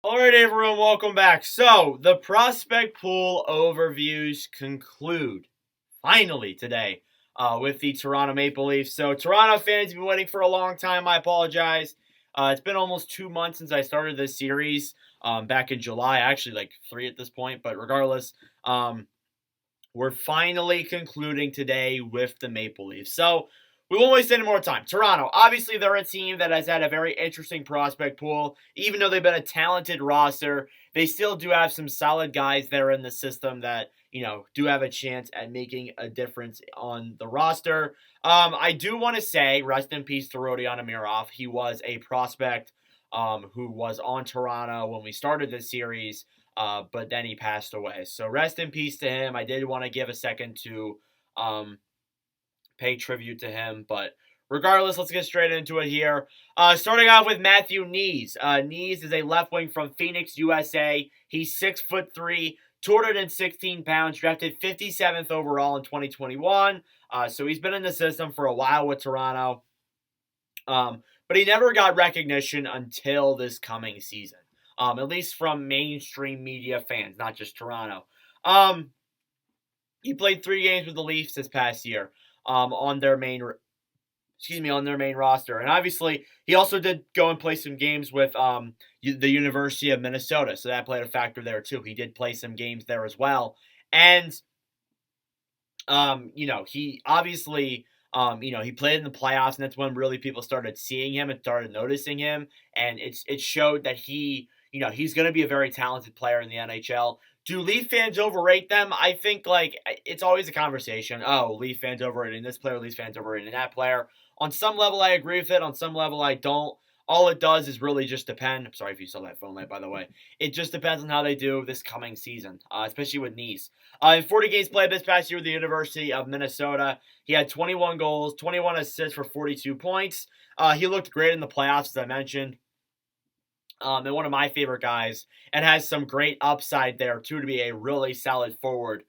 Alright, everyone, welcome back. So, the prospect pool overviews conclude finally today with the Toronto Maple Leafs. So, Toronto fans have been waiting for a long time. I apologize. It's been almost 2 months since I started this series back in July. Actually, like 3 at this point, but regardless, we're finally concluding today with the Maple Leafs. So, we won't waste any more time. Toronto, obviously, they're a team that has had a very interesting prospect pool. Even though they've been a talented roster, they still do have some solid guys that are in the system that, do have a chance at making a difference on the roster. I do want to say, rest in peace to Rodion Amirov. He was a prospect who was on Toronto when we started this series, but then he passed away. So rest in peace to him. I did want to give a second to pay tribute to him. But regardless, let's get straight into it here. Starting off with Matthew Knees. Knees is a left wing from Phoenix, USA. He's 6'3", 216 pounds, drafted 57th overall in 2021. So he's been in the system for a while with Toronto. But he never got recognition until this coming season. At least from mainstream media fans, not just Toronto. He played 3 games with the Leafs this past year. On their main roster. And obviously, he also did go and play some games with the University of Minnesota, so that played a factor there too. He did play some games there as well. And, he obviously, he played in the playoffs, and that's when really people started seeing him and started noticing him. And it showed that he's going to be a very talented player in the NHL. Do Leaf fans overrate them? I think, it's always a conversation. Oh, Leaf fans overrating this player, Leaf fans overrating that player. On some level, I agree with it. On some level, I don't. All it does is really just depend. I'm sorry if you saw that phone light, by the way. It just depends on how they do this coming season, especially with Knees. In 40 games played this past year with the University of Minnesota, he had 21 goals, 21 assists for 42 points. He looked great in the playoffs, as I mentioned. And one of my favorite guys, and has some great upside there, too, to be a really solid forward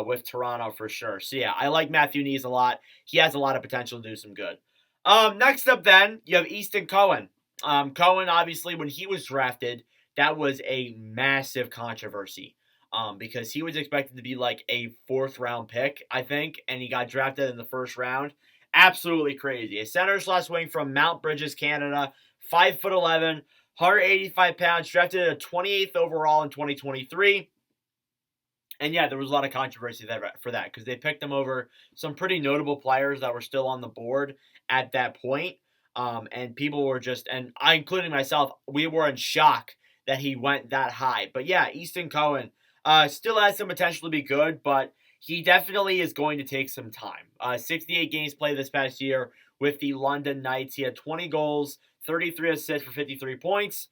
with Toronto for sure. So, yeah, I like Matthew Knees a lot. He has a lot of potential to do some good. Next up, then, you have Easton Cohen. Cohen, obviously, when he was drafted, that was a massive controversy because he was expected to be like a 4th-round pick, I think, and he got drafted in the 1st round. Absolutely crazy. A center/wing from Mount Bridges, Canada, 5'11", 185 pounds, drafted at 28th overall in 2023. And yeah, there was a lot of controversy for that because they picked him over some pretty notable players that were still on the board at that point. And people were and I, including myself, we were in shock that he went that high. But yeah, Easton Cohen still has some potential to be good, but he definitely is going to take some time. 68 games played this past year with the London Knights. He had 20 goals, 33 assists for 53 points.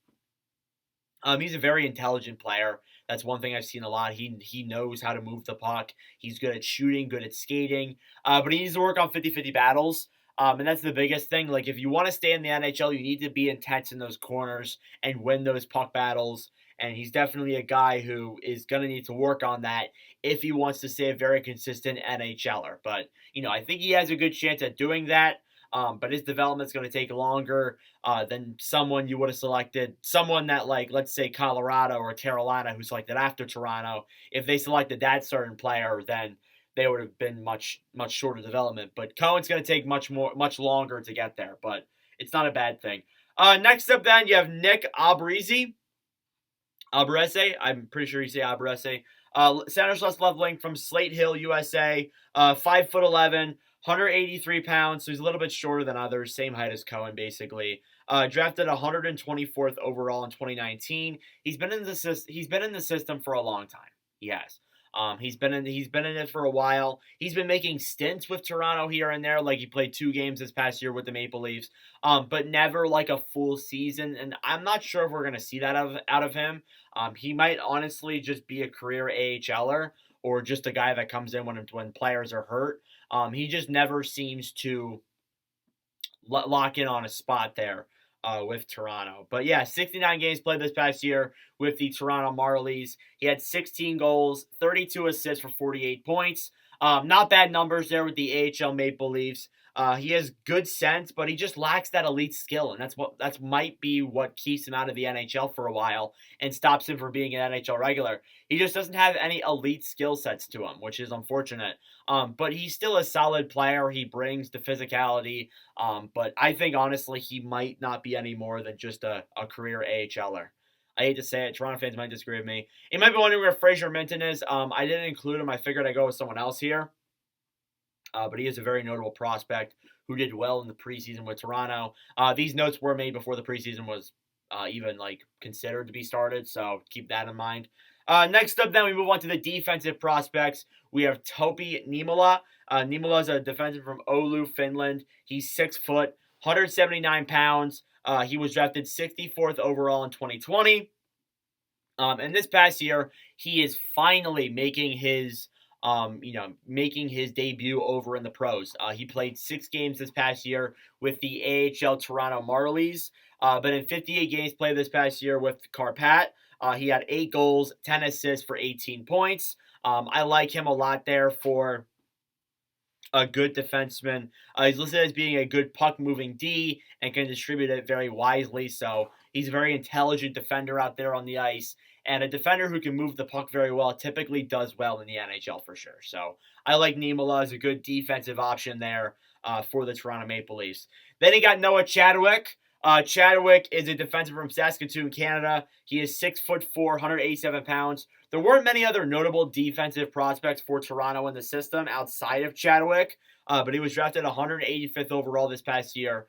He's a very intelligent player. That's one thing I've seen a lot. He knows how to move the puck. He's good at shooting, good at skating. But he needs to work on 50-50 battles. And that's the biggest thing. Like, if you want to stay in the NHL, you need to be intense in those corners and win those puck battles. And he's definitely a guy who is going to need to work on that if he wants to stay a very consistent NHLer. But, I think he has a good chance at doing that. But his development's going to take longer than someone you would have selected. Someone that, let's say Colorado or Carolina, who selected after Toronto. If they selected that certain player, then they would have been much, much shorter development. But Cohen's going to take much longer to get there. But it's not a bad thing. Next up, then, you have Nick Abruzzi. Abruzzi, I'm pretty sure you say Abruzzi. Center/left wing from Slate Hill, USA. 5'11", 183 pounds, so he's a little bit shorter than others. Same height as Cohen, basically. Drafted 124th overall in 2019. He's been in the system for a long time. He has. He's been in it for a while. He's been making stints with Toronto here and there. Like, he played 2 games this past year with the Maple Leafs, but never like a full season. And I'm not sure if we're gonna see that out of him. He might honestly just be a career AHLer or just a guy that comes in when players are hurt. He just never seems to lock in on a spot there with Toronto. But yeah, 69 games played this past year with the Toronto Marlies. He had 16 goals, 32 assists for 48 points. Not bad numbers there with the AHL Maple Leafs. He has good sense, but he just lacks that elite skill, and that's might be what keeps him out of the NHL for a while and stops him from being an NHL regular. He just doesn't have any elite skill sets to him, which is unfortunate. But he's still a solid player. He brings the physicality. But I think honestly, he might not be any more than just a career AHLer. I hate to say it, Toronto fans might disagree with me. You might be wondering where Fraser Minton is. I didn't include him. I figured I'd go with someone else here. But he is a very notable prospect who did well in the preseason with Toronto. These notes were made before the preseason was even like considered to be started, so keep that in mind. Next up, then we move on to the defensive prospects. We have Topi Niemelä. Niemelä is a defenseman from Oulu, Finland. He's 6 foot, 179 pounds. He was drafted 64th overall in 2020. And this past year, he is finally making his making his debut over in the pros. He played 6 games this past year with the AHL Toronto Marlies, but in 58 games played this past year with Karpat, he had 8 goals, 10 assists for 18 points. I like him a lot there for a good defenseman. He's listed as being a good puck-moving D and can distribute it very wisely, so he's a very intelligent defender out there on the ice. And a defender who can move the puck very well typically does well in the NHL for sure. So I like Niemelä as a good defensive option there for the Toronto Maple Leafs. Then he got Noah Chadwick. Chadwick is a defenseman from Saskatoon, Canada. He is 6'4", 187 pounds. There weren't many other notable defensive prospects for Toronto in the system outside of Chadwick, but he was drafted 185th overall this past year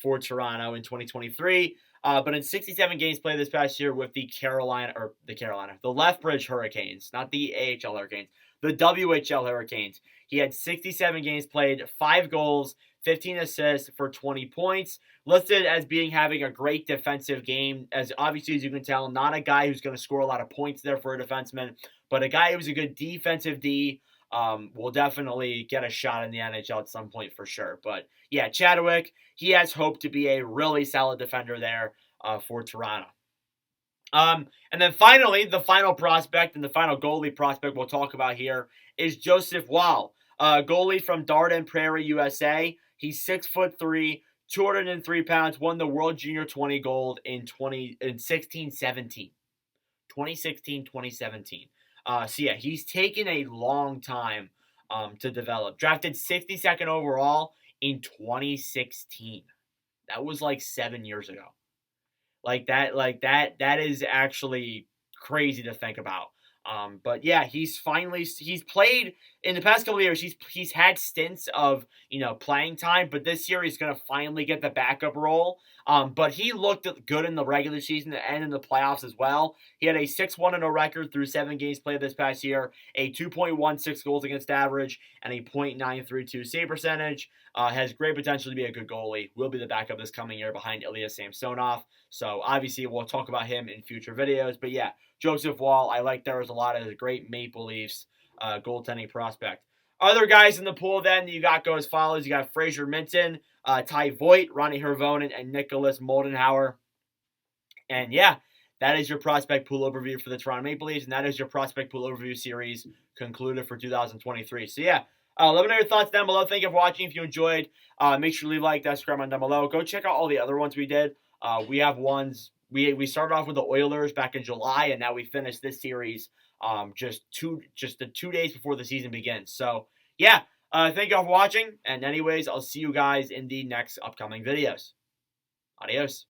for Toronto in 2023. But in 67 games played this past year with the Lethbridge Hurricanes, not the AHL Hurricanes, the WHL Hurricanes. He had 67 games played, 5 goals, 15 assists for 20 points. Listed as having a great defensive game, as obviously as you can tell, not a guy who's going to score a lot of points there for a defenseman, but a guy who's a good defensive D. Will definitely get a shot in the NHL at some point for sure. But yeah, Chadwick, he has hope to be a really solid defender there for Toronto. And then finally, the final prospect and the final goalie prospect we'll talk about here is Joseph Woll, goalie from Darden Prairie, USA. He's 6'3", 203 pounds, won the World Junior 20 gold in 2016-17. 2016-2017. So yeah, he's taken a long time to develop. Drafted 62nd overall in 2016. That was like 7 years ago. That is actually crazy to think about. But yeah, he's played in the past couple of years. He's had stints of playing time, but this year he's gonna finally get the backup role. But he looked good in the regular season and in the playoffs as well. He had a 6-1-0 record through 7 games played this past year, a 2.16 goals against average, and a .932 save percentage. Has great potential to be a good goalie. Will be the backup this coming year behind Ilya Samsonov. So obviously we'll talk about him in future videos. But yeah, Joseph Woll, I like there as a lot as a great Maple Leafs goaltending prospect. Other guys in the pool then that you got go as follows. You got Fraser Minton, Ty Voigt, Ronnie Hervonen, and Nicholas Moldenhauer. And yeah, that is your prospect pool overview for the Toronto Maple Leafs, and that is your prospect pool overview series concluded for 2023. So yeah, let me know your thoughts down below. Thank you for watching. If you enjoyed, make sure to leave a like, that, subscribe on down below. Go check out all the other ones we did. We have ones. We started off with the Oilers back in July, and now we finished this series just the 2 days before the season begins. So yeah, thank you all for watching. And anyways, I'll see you guys in the next upcoming videos. Adios.